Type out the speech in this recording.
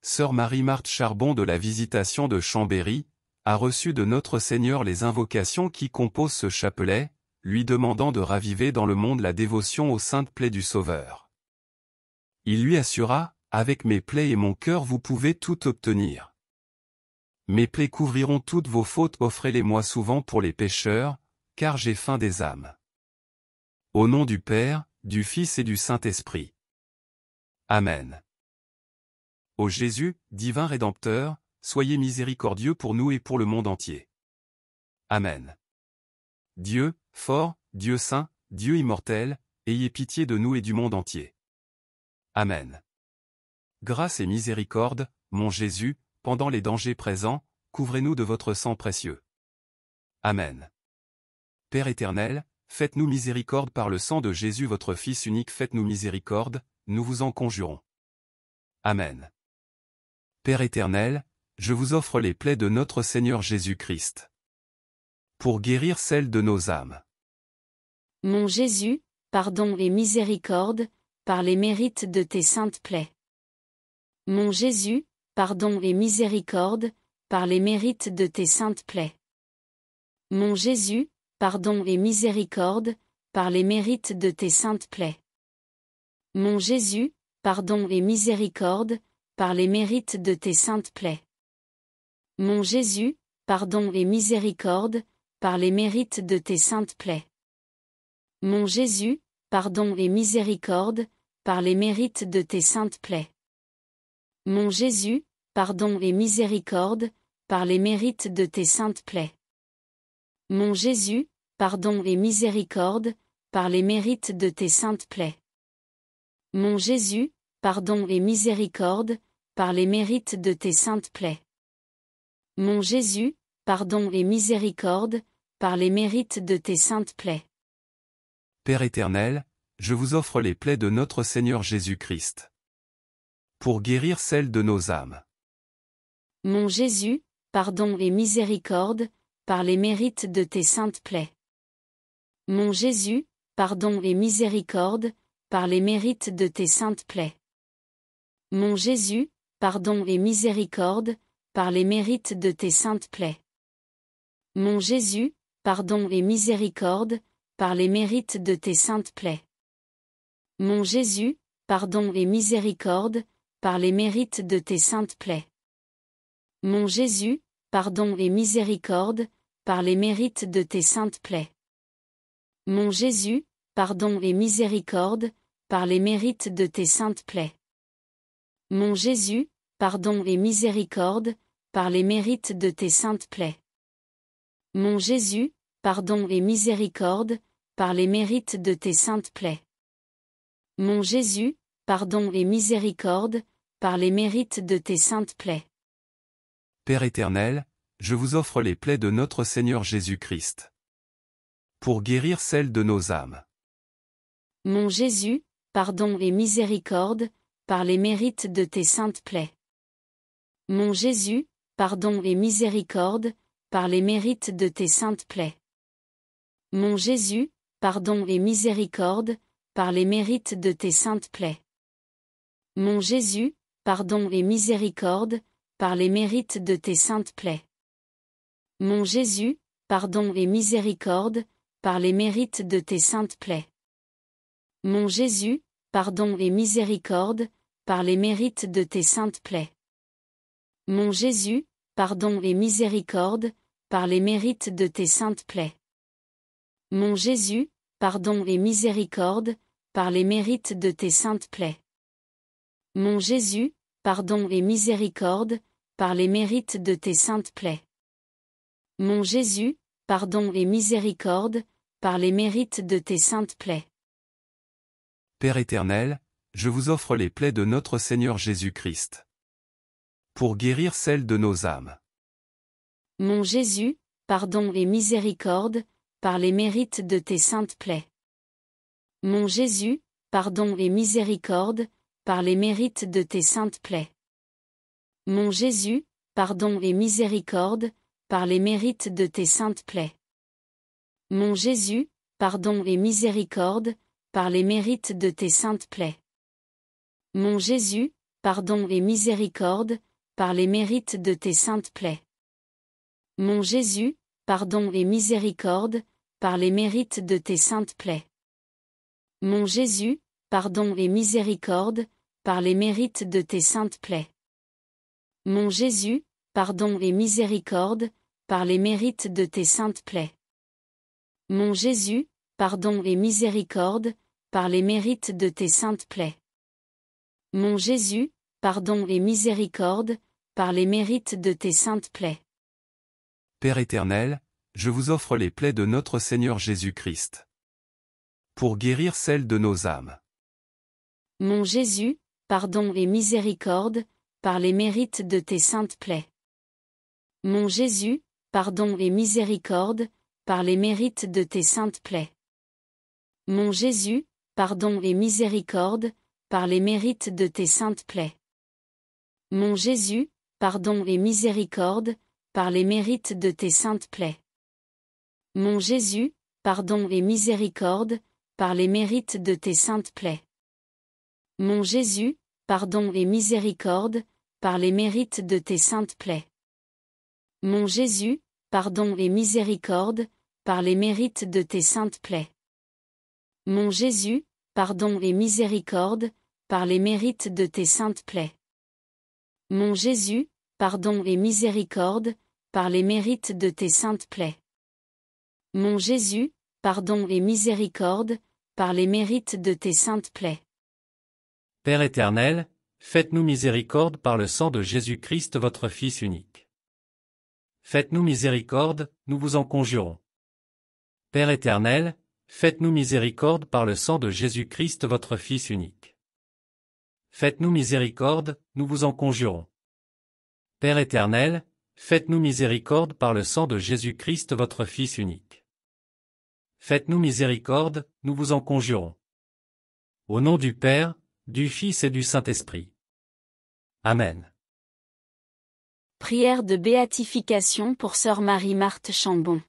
sœur Marie-Marthe Charbon de la Visitation de Chambéry, a reçu de notre Seigneur les invocations qui composent ce chapelet, lui demandant de raviver dans le monde la dévotion aux saintes plaies du Sauveur. Il lui assura, « Avec mes plaies et mon cœur vous pouvez tout obtenir. Mes plaies couvriront toutes vos fautes, offrez-les-moi souvent pour les pécheurs, car j'ai faim des âmes. » Au nom du Père, du Fils et du Saint-Esprit. Amen. Ô Jésus, divin Rédempteur, soyez miséricordieux pour nous et pour le monde entier. Amen. Dieu, fort, Dieu saint, Dieu immortel, ayez pitié de nous et du monde entier. Amen. Grâce et miséricorde, mon Jésus, pendant les dangers présents, couvrez-nous de votre sang précieux. Amen. Père éternel, faites-nous miséricorde par le sang de Jésus votre Fils unique, faites-nous miséricorde, nous vous en conjurons. Amen. Père éternel, je vous offre les plaies de notre Seigneur Jésus-Christ, pour guérir celles de nos âmes. Mon Jésus, pardon et miséricorde, par les mérites de tes saintes plaies. Mon Jésus, pardon et miséricorde, par les mérites de tes saintes plaies. Mon Jésus, pardon et miséricorde, par les mérites de tes saintes plaies. Mon Jésus, pardon et miséricorde, par les mérites de tes saintes plaies. Mon Jésus, pardon et miséricorde, par les mérites de tes saintes plaies. Mon Jésus, pardon et miséricorde, par les mérites de tes saintes plaies. Mon Jésus, pardon et miséricorde, par les mérites de tes saintes plaies. Mon Jésus, pardon et miséricorde, par les mérites de tes saintes plaies. Mon Jésus, pardon et miséricorde, par les mérites de tes saintes plaies. Mon Jésus, pardon et miséricorde, par les mérites de tes saintes plaies. Père éternel, je vous offre les plaies de notre Seigneur Jésus-Christ, pour guérir celles de nos âmes. Mon Jésus, pardon et miséricorde, par les mérites de tes saintes plaies. Mon Jésus, pardon et miséricorde, par les mérites de tes saintes plaies. Mon Jésus, pardon et miséricorde, par les mérites de tes saintes plaies. Mon Jésus, pardon et miséricorde, par les mérites de tes saintes plaies. Mon Jésus, pardon et miséricorde, par les mérites de tes saintes plaies. Mon Jésus, pardon et miséricorde, par les mérites de tes saintes plaies. Mon Jésus, pardon et miséricorde, par les mérites de tes saintes plaies. Mon Jésus, pardon et miséricorde, par les mérites de tes saintes plaies. Mon Jésus, pardon et miséricorde, par les mérites de tes saintes plaies. Mon Jésus, pardon et miséricorde, par les mérites de tes saintes plaies. Père éternel, je vous offre les plaies de notre Seigneur Jésus-Christ, pour guérir celles de nos âmes. Mon Jésus, pardon et miséricorde, par les mérites de tes saintes plaies. Mon Jésus, pardon et miséricorde, par les mérites de tes saintes plaies. Mon Jésus, pardon et miséricorde, par les mérites de tes saintes plaies. Mon Jésus, pardon et miséricorde, par les mérites de tes saintes plaies. Mon Jésus, pardon et miséricorde, par les mérites de tes saintes plaies. Mon Jésus, pardon et miséricorde, par les mérites de tes saintes plaies. Mon Jésus, pardon et miséricorde, par les mérites de tes saintes plaies. Mon Jésus, pardon et miséricorde, par les mérites de tes saintes plaies. Mon Jésus, pardon et miséricorde, par les mérites de tes saintes plaies. Mon Jésus, pardon et miséricorde, par les mérites de tes saintes plaies. Père éternel, je vous offre les plaies de notre Seigneur Jésus-Christ, pour guérir celles de nos âmes. Mon Jésus, pardon et miséricorde, par les mérites de tes saintes plaies. Mon Jésus, pardon et miséricorde, par les mérites de tes saintes plaies. Mon Jésus, pardon et miséricorde, par les mérites de tes saintes plaies. Mon Jésus, pardon et miséricorde, par les mérites de tes saintes plaies. Mon Jésus, pardon et miséricorde, par les mérites de tes saintes plaies. Mon Jésus, pardon et miséricorde, par les mérites de tes saintes plaies. Mon Jésus, pardon et miséricorde, par les mérites de tes saintes plaies. Mon Jésus, pardon et miséricorde, par les mérites de tes saintes plaies. Mon Jésus, pardon et miséricorde, par les mérites de tes saintes plaies. Mon Jésus, pardon et miséricorde, par les mérites de tes saintes plaies. Père éternel, je vous offre les plaies de notre Seigneur Jésus-Christ. Pour guérir celles de nos âmes. Mon Jésus, pardon et miséricorde, par les mérites de tes saintes plaies. Mon Jésus, pardon et miséricorde, par les mérites de tes saintes plaies. Mon Jésus, pardon et miséricorde, par les mérites de tes saintes plaies. Mon Jésus, pardon et miséricorde, par les mérites de tes saintes plaies. Mon Jésus, pardon et miséricorde, par les mérites de tes saintes plaies. Mon Jésus, pardon et miséricorde, par les mérites de tes saintes plaies. Mon Jésus, pardon et miséricorde, par les mérites de tes saintes plaies. Mon Jésus, pardon et miséricorde, par les mérites de tes saintes plaies. Mon Jésus, pardon et miséricorde, par les mérites de tes saintes plaies. Mon Jésus, pardon et miséricorde, par les mérites de tes saintes plaies. Père éternel, faites-nous miséricorde par le sang de Jésus-Christ votre Fils unique. Faites-nous miséricorde, nous vous en conjurons. Père éternel, faites-nous miséricorde par le sang de Jésus-Christ votre Fils unique. Faites-nous miséricorde, nous vous en conjurons. Père éternel, faites-nous miséricorde par le sang de Jésus-Christ votre Fils unique. Faites-nous miséricorde, nous vous en conjurons. Au nom du Père, du Fils et du Saint-Esprit. Amen. Prière de béatification pour sœur Marie-Marthe Chambon.